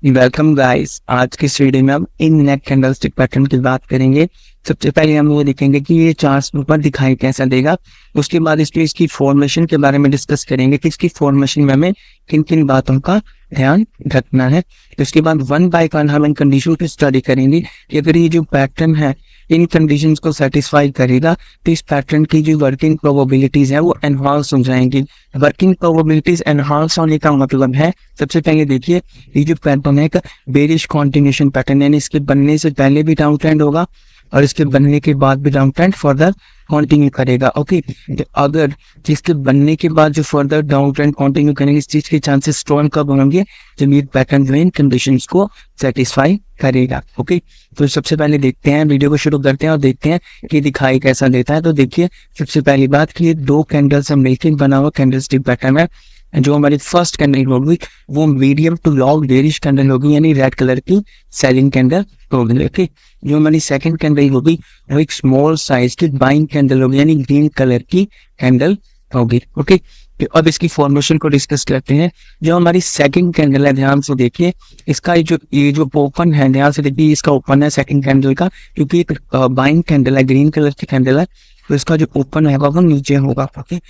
Welcome guys. आज की इस वीडियो में हम इन नेक कैंडलस्टिक पैटर्न की बात करेंगे। सबसे पहले हम वो देखेंगे कि ये चार्ट ऊपर दिखाई कैसा देगा। उसके बाद इसकी फॉर्मेशन के बारे में डिस्कस करेंगे कि इसकी फॉर्मेशन में हमें किन किन बातों का ध्यान रखना है। तो इसके बाद वन बाय वन हम इन कंडीशन की स्टडी करेंगे कि अगर ये जो पैटर्न है इन कंडीशंस को सेटिस्फाई करेगा तो इस पैटर्न की जो वर्किंग प्रोबेबिलिटीज है वो एनहांस हो जाएंगी। वर्किंग प्रोबेबिलिटीज एनहांस होने का मतलब है, सबसे पहले देखिए, ये जो पैटर्न है एक बेरिश कॉन्टिन्यूशन पैटर्न, यानी इसके बनने से पहले भी डाउन ट्रेंड होगा और इसके बनने के बाद भी डाउन ट्रेंड फर्दर कंटिन्यू करेगा। ओके, तो अगर जिसके बनने के बाद जो फर्दर डाउन ट्रेंड कंटिन्यू करेंगे, इस चीज के चांसेस स्ट्रॉन्ग कब होंगे? जब ये पैटर्न जो इन कंडीशंस को सेटिस्फाई करेगा। ओके, तो सबसे पहले देखते हैं, वीडियो को शुरू करते हैं और देखते हैं कि दिखाई कैसा देता है। तो देखिए, सबसे पहली बात कि ये दो कैंडल से मिलकर बना हुआ कैंडलस्टिक पैटर्न है। जो हमारी फर्स्ट कैंडल होगी वो medium to long bearish candle होगी, यानी रेड कलर की सेलिंग कैंडल होगी। ओके, जो हमारी सेकंड कैंडल होगी वो एक स्मॉल साइज की बाइंग कैंडल होगी, यानी ग्रीन कलर की कैंडल होगी। ओके, तो अब इसकी फॉर्मेशन को डिस्कस करते हैं। जो हमारी सेकंड कैंडल है, ध्यान से देखिए, इसका ये जो ओपन है, ध्यान से देखिए, इसका ओपन है सेकंड कैंडल का, क्योंकि एक बाइंग कैंडल है, ग्रीन कलर की कैंडल है, तो इसका जो ओपन है वो नीचे होगा। ओके,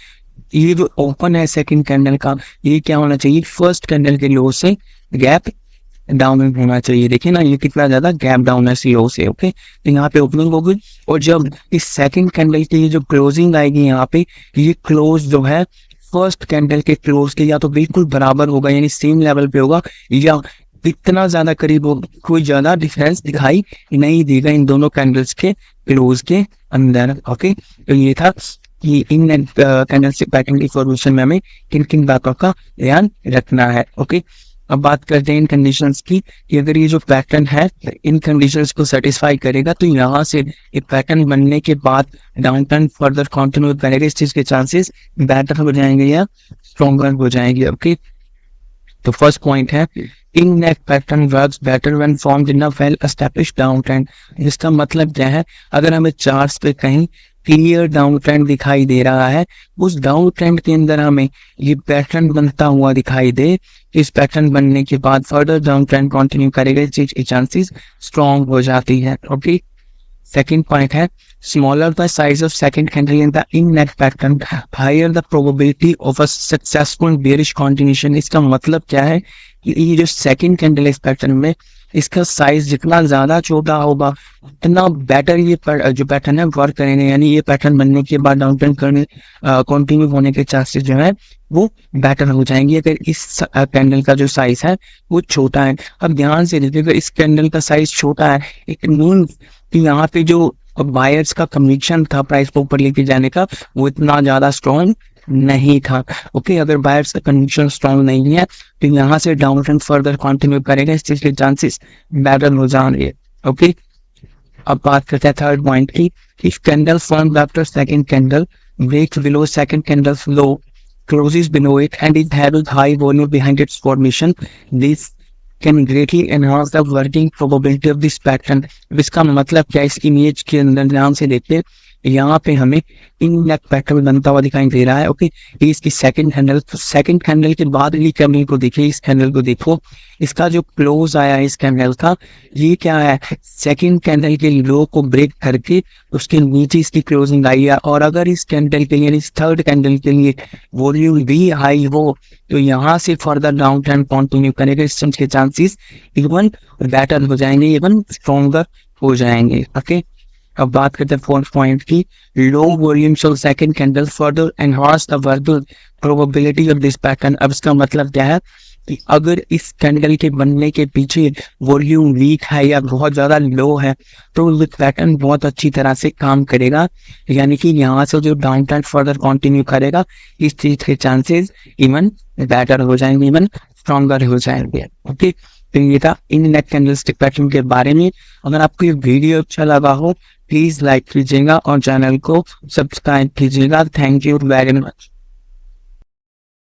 ये जो ओपन है सेकंड कैंडल का, ये क्या होना चाहिए? फर्स्ट कैंडल के लो से गैप डाउन होना चाहिए। देखिए ना, ये कितना ज्यादा गैप डाउन है सी लो से। ओके, तो यहाँ पे ओपनिंग होगी और जब इस सेकंड कैंडल की जो क्लोजिंग आएगी, यहाँ पे ये क्लोज जो है फर्स्ट कैंडल के क्लोज के या तो बिल्कुल बराबर होगा, यानी सेम लेवल पे होगा, या इतना ज्यादा करीब होगा, कोई ज्यादा डिफरेंस दिखाई नहीं देगा इन दोनों कैंडल्स के क्लोज के अंदर। ओके, तो ये था कि इन कैंडलस्टिक पैटर्न की फॉर्मेशन में हमें किन किन बातों का ध्यान रखना है। ओके, अब बात करते हैं इन कंडीशंस की कि अगर ये जो पैटर्न है इन कंडीशंस को सेटिस्फाई करेगा तो यहाँ से ये पैटर्न बनने के बाद डाउन ट्रेंड फर्दर कंटिन्यू करेगा, इस चीज के चांसेस बेटर हो जाएंगे या स्ट्रॉन्गर हो जाएंगे। ओके, तो फर्स्ट पॉइंट है, in neck pattern works better when formed in a well established down trend. इसका मतलब क्या है? अगर हमें चार्ट्स पे कहीं क्लियर डाउन ट्रेंड दिखाई दे रहा है, उस डाउन ट्रेंड के अंदर हमें ये पैटर्न बनता हुआ दिखाई दे, इस पैटर्न बनने के बाद फर्दर डाउन ट्रेंड कंटिन्यू करेगा, इस चीज की चांसेस स्ट्रॉन्ग हो जाती है। ओके, सेकंड पॉइंट है, smaller the size of second candle in the in neck pattern higher the probability of a successful bearish continuation. इसका मतलब क्या है कि ये जो सेकंड कैंडल इस पैटर्न में, इसका साइज जितना ज्यादा छोटा होगा उतना बेटर ये जो पैटर्न है वर्क करेंगे, यानी ये पैटर्न बनने के बाद डाउन ट्रेंड करने कंटिन्यू होने के चांसेस जो है वो बेटर हो जाएंगे अगर इस कैंडल का जो साइज है वो छोटा है। अब ध्यान से देखिएगा, इस कैंडल का साइज छोटा है, इट मींस कि यहाँ पे जो बायर्स का कन्विक्शन था प्राइस को ऊपर लेके जाने का, वो इतना ज्यादा स्ट्रॉन्ग नहीं था। ओके, अगर बायर्स का कन्विक्शन स्ट्रॉन्ग नहीं है तो यहाँ से डाउन ट्रेंड फर्दर कंटिन्यू करेगा, इस चीज के चांसेस बेटर हो जाएंगे। ओके, अब बात करते हैं थर्ड पॉइंट की, if candle formed after second candle breaks below second candle's low, closes below it and it has high volume behind its formation, this can greatly enhance the working probability of this pattern। इसका मतलब क्या? इसकी image के अंदर ध्यान से देखते, यहाँ पे हमें इन नेक पैटर्न बनता हुआ दिखाई दे रहा है। ओके, इसकी सेकंड हैंडल, तो सेकंड हैंडल के बाद ये कैंडल को देखिए, इस कैंडल को देखो, इसका जो क्लोज आया है इस कैंडल का, ये क्या है? सेकंड कैंडल के लो को ब्रेक करके उसके नीचे इसकी क्लोजिंग आई है। और अगर इस कैंडल के लिए, इस थर्ड कैंडल के लिए वॉल्यूम भी हाई हो तो यहाँ से फर्दर डाउन ट्रेंड कंटिन्यू करेगा, इस के चांसेस इवन बेटर हो जाएंगे, इवन स्ट्रॉन्गर हो जाएंगे। ओके, अब बात करते हैं फोर्थ पॉइंट की, low volume of second candle further enhance the working probability of this pattern. अब इसका मतलब क्या है कि अगर इस कैंडल के बनने के पीछे वॉल्यूम वीक है या बहुत ज्यादा लो है तो ये पैटर्न बहुत अच्छी तरह से काम करेगा, यानी कि यहाँ से जो डाउन ट्रेंड फर्दर कंटिन्यू करेगा, इस चीज के चांसेस इवन बेटर हो जाएंगे, इवन स्ट्रॉन्गर हो जाएंगे। ओके, तो ये था इन नेक कैंडलस्टिक पैटर्न के बारे में। अगर आपको ये वीडियो अच्छा लगा हो प्लीज लाइक कीजिएगा और चैनल को सब्सक्राइब कीजिएगा। Thank you very much.